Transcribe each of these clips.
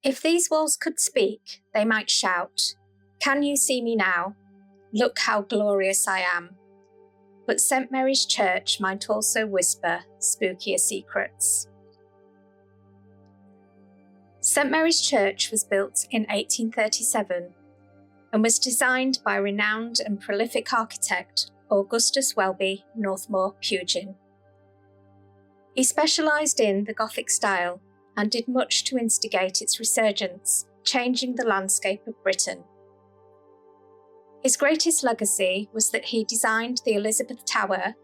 If these walls could speak, they might shout, "Can you see me now? Look how glorious I am." But St. Mary's Church might also whisper spookier secrets. St. Mary's Church was built in 1837 and was designed by renowned and prolific architect Augustus Welby Northmore Pugin. He specialised in the Gothic style and did much to instigate its resurgence, changing the landscape of Britain. His greatest legacy was that he designed the Elizabeth Tower,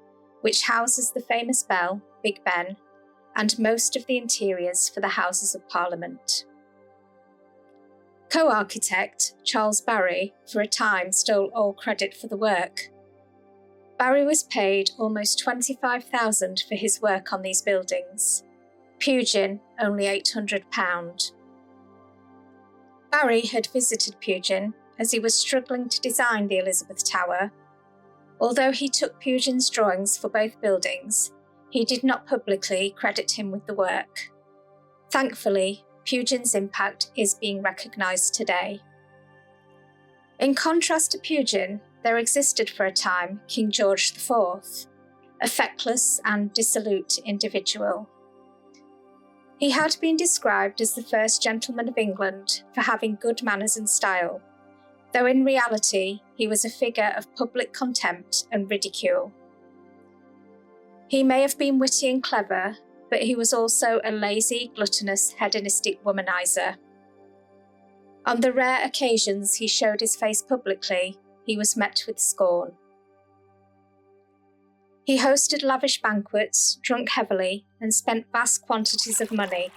which houses the famous bell, Big Ben, and most of the interiors for the Houses of Parliament. Co-architect Charles Barry, for a time, stole all credit for the work. Barry was paid almost £25,000 for his work on these buildings. Pugin only £800. Barry had visited Pugin as he was struggling to design the Elizabeth Tower. Although he took Pugin's drawings for both buildings, he did not publicly credit him with the work. Thankfully, Pugin's impact is being recognised today. In contrast to Pugin, there existed for a time King George IV, a feckless and dissolute individual. He had been described as the first gentleman of England for having good manners and style, though in reality he was a figure of public contempt and ridicule. He may have been witty and clever, but he was also a lazy, gluttonous, hedonistic womanizer. On the rare occasions he showed his face publicly, he was met with scorn. He hosted lavish banquets, drunk heavily, and spent vast quantities of money.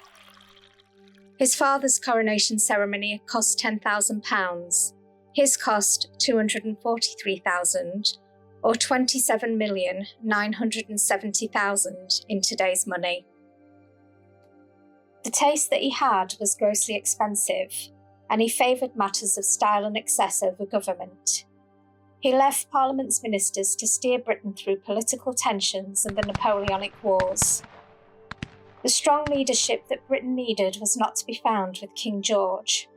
His father's coronation ceremony cost £10,000. His cost £243,000, or £27,970,000 in today's money. The taste that he had was grossly expensive, and he favoured matters of style and excess over government. He left Parliament's ministers to steer Britain through political tensions and the Napoleonic Wars. The strong leadership that Britain needed was not to be found with King George.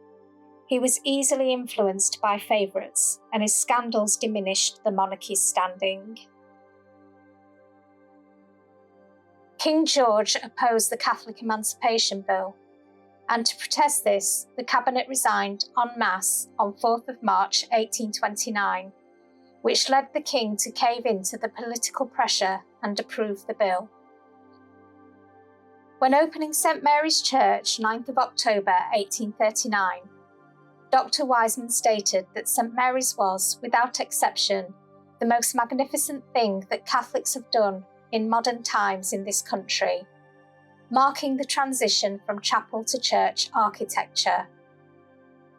He was easily influenced by favourites, and his scandals diminished the monarchy's standing. King George opposed the Catholic Emancipation Bill, and to protest this, the Cabinet resigned en masse on 4th of March 1829, which led the King to cave into the political pressure and approve the bill. When opening St. Mary's Church, 9th of October 1839, Dr. Wiseman stated that St. Mary's was, without exception, the most magnificent thing that Catholics have done in modern times in this country, marking the transition from chapel to church architecture.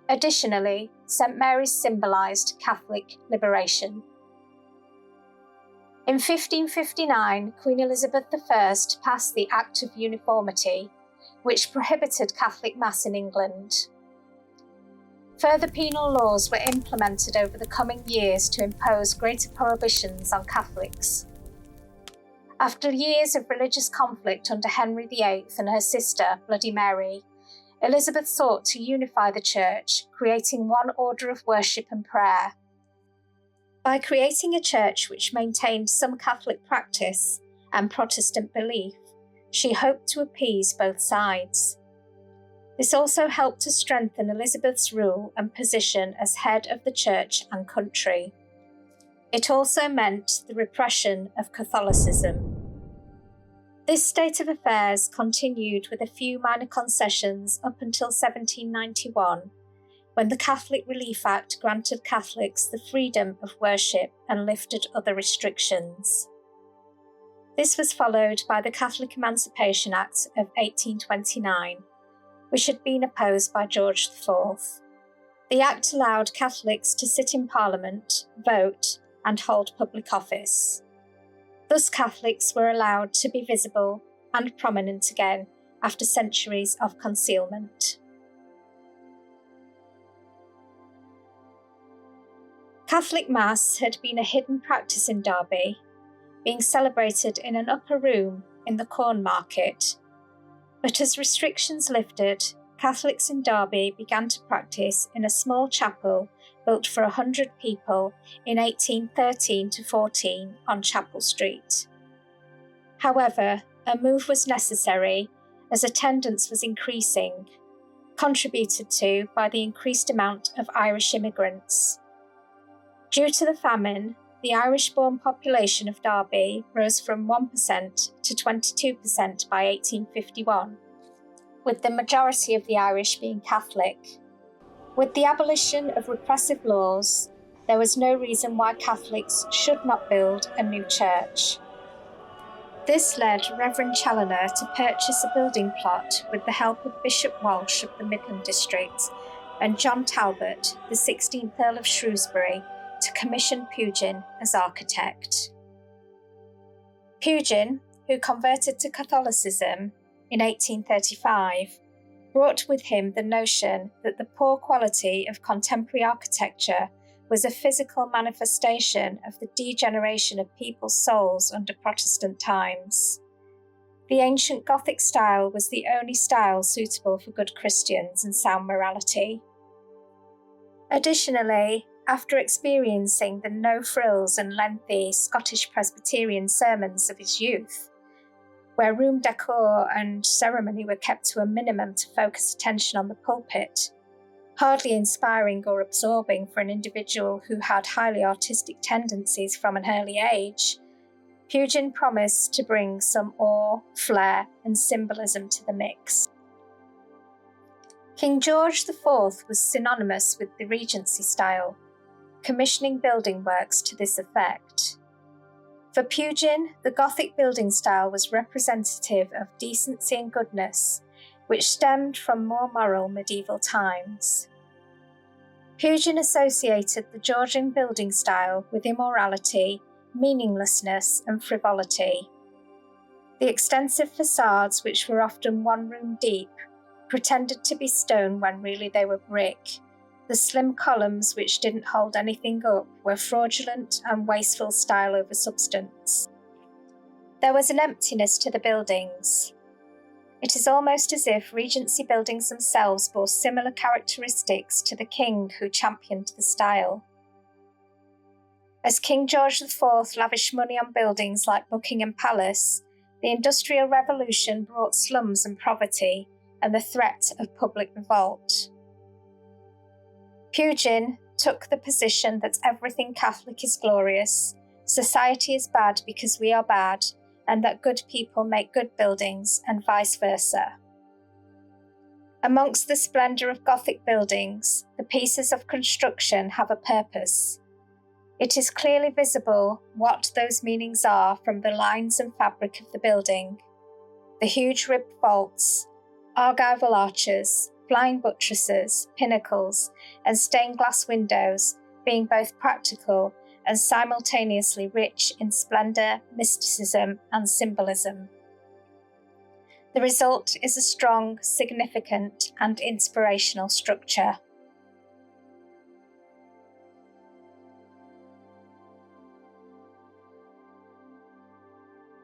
Additionally, St. Mary's symbolised Catholic liberation. In 1559, Queen Elizabeth I passed the Act of Uniformity, which prohibited Catholic Mass in England. Further penal laws were implemented over the coming years to impose greater prohibitions on Catholics. After years of religious conflict under Henry VIII and her sister, Bloody Mary, Elizabeth sought to unify the Church, creating one order of worship and prayer. By creating a church which maintained some Catholic practice and Protestant belief, she hoped to appease both sides. This also helped to strengthen Elizabeth's rule and position as head of the Church and country. It also meant the repression of Catholicism. This state of affairs continued with a few minor concessions up until 1791, when the Catholic Relief Act granted Catholics the freedom of worship and lifted other restrictions. This was followed by the Catholic Emancipation Act of 1829, which had been opposed by George IV. The Act allowed Catholics to sit in Parliament, vote, and hold public office. Thus, Catholics were allowed to be visible and prominent again after centuries of concealment. Catholic Mass had been a hidden practice in Derby, being celebrated in an upper room in the Corn Market, but as restrictions lifted, Catholics in Derby began to practice in a small chapel built for 100 people in 1813-14 on Chapel Street. However, a move was necessary as attendance was increasing, contributed to by the increased amount of Irish immigrants. Due to the famine, the Irish-born population of Derby rose from 1% to 22% by 1851, with the majority of the Irish being Catholic. With the abolition of repressive laws, there was no reason why Catholics should not build a new church. This led Reverend Challoner to purchase a building plot with the help of Bishop Walsh of the Midland District and John Talbot, the 16th Earl of Shrewsbury, to commission Pugin as architect. Pugin, who converted to Catholicism in 1835, brought with him the notion that the poor quality of contemporary architecture was a physical manifestation of the degeneration of people's souls under Protestant times. The ancient Gothic style was the only style suitable for good Christians and sound morality. Additionally, after experiencing the no-frills and lengthy Scottish Presbyterian sermons of his youth, where room decor and ceremony were kept to a minimum to focus attention on the pulpit, hardly inspiring or absorbing for an individual who had highly artistic tendencies from an early age, Pugin promised to bring some awe, flair, and symbolism to the mix. King George IV was synonymous with the Regency style, commissioning building works to this effect. For Pugin, the Gothic building style was representative of decency and goodness, which stemmed from more moral medieval times. Pugin associated the Georgian building style with immorality, meaninglessness, and frivolity. The extensive facades, which were often one room deep, pretended to be stone when really they were brick. The slim columns, which didn't hold anything up, were fraudulent and wasteful style over substance. There was an emptiness to the buildings. It is almost as if Regency buildings themselves bore similar characteristics to the king who championed the style. As King George IV lavished money on buildings like Buckingham Palace, the Industrial Revolution brought slums and poverty and the threat of public revolt. Pugin took the position that everything Catholic is glorious, society is bad because we are bad, and that good people make good buildings, and vice versa. Amongst the splendour of Gothic buildings, the pieces of construction have a purpose. It is clearly visible what those meanings are from the lines and fabric of the building. The huge ribbed vaults, argyll arches, flying buttresses, pinnacles, and stained glass windows being both practical and simultaneously rich in splendour, mysticism, and symbolism. The result is a strong, significant, and inspirational structure.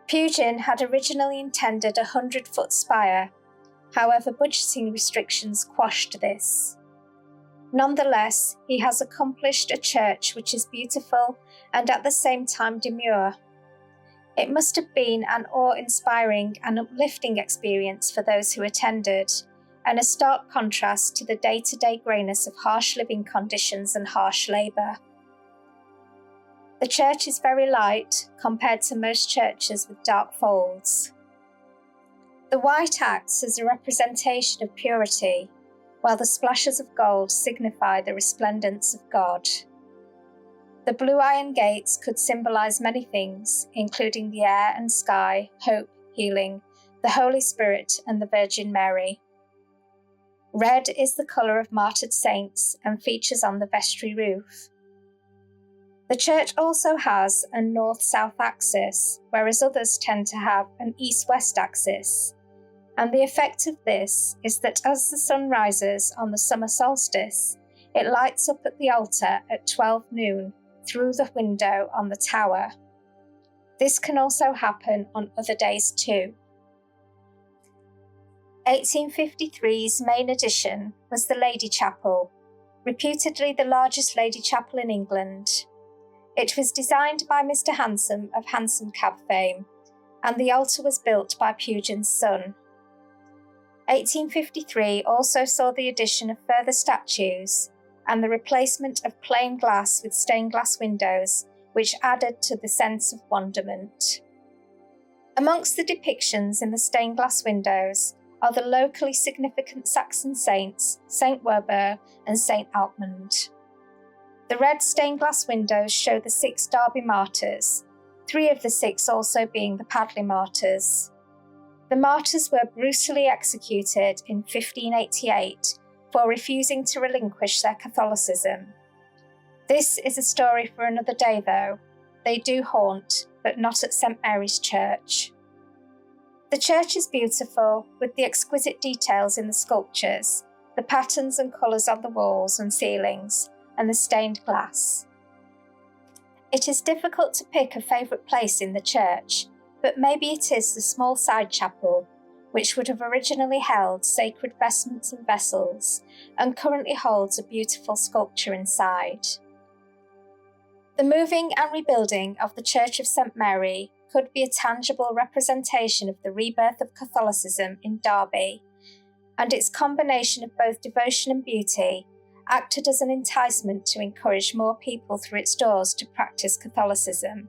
Pugin had originally intended a 100-foot spire. However, budgeting restrictions quashed this. Nonetheless, he has accomplished a church which is beautiful and at the same time demure. It must have been an awe-inspiring and uplifting experience for those who attended, and a stark contrast to the day-to-day greyness of harsh living conditions and harsh labour. The church is very light compared to most churches with dark folds. The white acts as a representation of purity, while the splashes of gold signify the resplendence of God. The blue iron gates could symbolise many things, including the air and sky, hope, healing, the Holy Spirit, and the Virgin Mary. Red is the colour of martyred saints and features on the vestry roof. The church also has a north-south axis, whereas others tend to have an east-west axis. And the effect of this is that as the sun rises on the summer solstice, it lights up at the altar at 12 noon through the window on the tower. This can also happen on other days too. 1853's main addition was the Lady Chapel, reputedly the largest lady chapel in England. It was designed by Mr. Hansom of Hansom Cab fame, and the altar was built by Pugin's son. 1853 also saw the addition of further statues and the replacement of plain glass with stained glass windows, which added to the sense of wonderment. Amongst the depictions in the stained glass windows are the locally significant Saxon saints, St. Werburgh and St. Alkmund. The red stained glass windows show the 6 Derby martyrs, 3 of the 6 also being the Padley martyrs. The martyrs were brutally executed in 1588 for refusing to relinquish their Catholicism. This is a story for another day though. They do haunt, but not at St. Mary's Church. The church is beautiful, with the exquisite details in the sculptures, the patterns and colours on the walls and ceilings, and the stained glass. It is difficult to pick a favourite place in the church, but maybe it is the small side chapel, which would have originally held sacred vestments and vessels, and currently holds a beautiful sculpture inside. The moving and rebuilding of the Church of St. Mary could be a tangible representation of the rebirth of Catholicism in Derby, and its combination of both devotion and beauty acted as an enticement to encourage more people through its doors to practice Catholicism.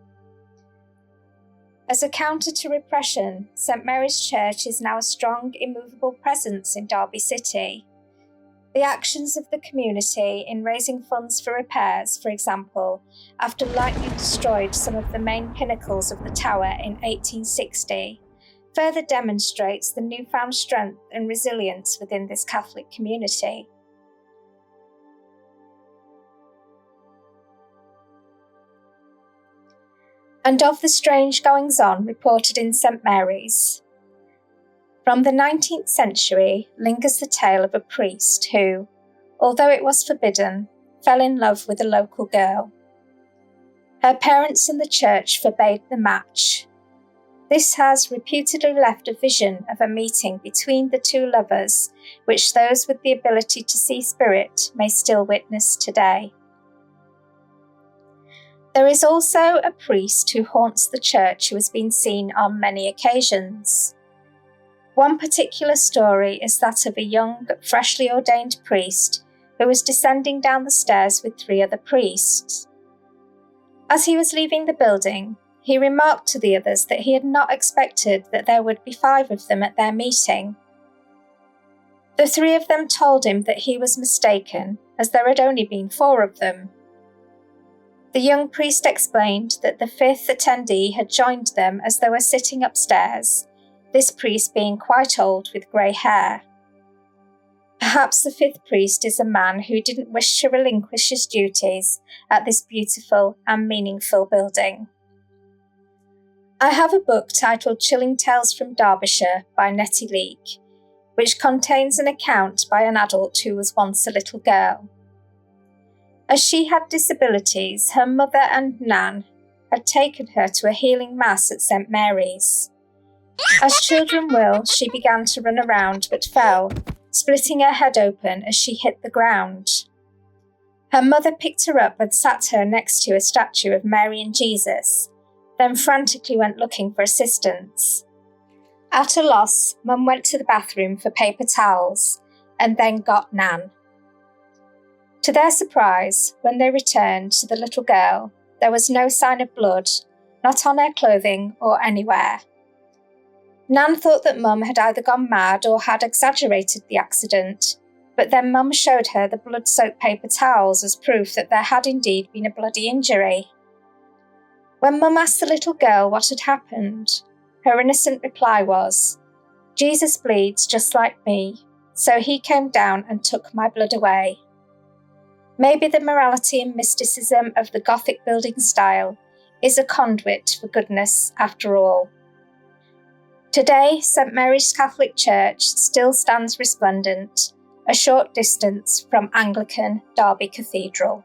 As a counter to repression, St. Mary's Church is now a strong, immovable presence in Derby City. The actions of the community in raising funds for repairs, for example, after lightning destroyed some of the main pinnacles of the tower in 1860, further demonstrates the newfound strength and resilience within this Catholic community. And of the strange goings-on reported in St. Mary's. From the 19th century lingers the tale of a priest who, although it was forbidden, fell in love with a local girl. Her parents and the church forbade the match. This has reputedly left a vision of a meeting between the two lovers, which those with the ability to see spirit may still witness today. There is also a priest who haunts the church who has been seen on many occasions. One particular story is that of a young, freshly ordained priest who was descending down the stairs with 3 other priests. As he was leaving the building, he remarked to the others that he had not expected that there would be 5 of them at their meeting. The 3 of them told him that he was mistaken, as there had only been 4 of them. The young priest explained that the 5th attendee had joined them as they were sitting upstairs, this priest being quite old with grey hair. Perhaps the 5th priest is a man who didn't wish to relinquish his duties at this beautiful and meaningful building. I have a book titled Chilling Tales from Derbyshire by Nettie Leake, which contains an account by an adult who was once a little girl. As she had disabilities, her mother and Nan had taken her to a healing mass at St. Mary's. As children will, she began to run around but fell, splitting her head open as she hit the ground. Her mother picked her up and sat her next to a statue of Mary and Jesus, then frantically went looking for assistance. At a loss, Mum went to the bathroom for paper towels and then got Nan. To their surprise, when they returned to the little girl, there was no sign of blood, not on her clothing or anywhere. Nan thought that Mum had either gone mad or had exaggerated the accident, but then Mum showed her the blood-soaked paper towels as proof that there had indeed been a bloody injury. When Mum asked the little girl what had happened, her innocent reply was, "Jesus bleeds just like me, so he came down and took my blood away." Maybe the morality and mysticism of the Gothic building style is a conduit for goodness after all. Today, St. Mary's Catholic Church still stands resplendent, a short distance from Anglican Derby Cathedral.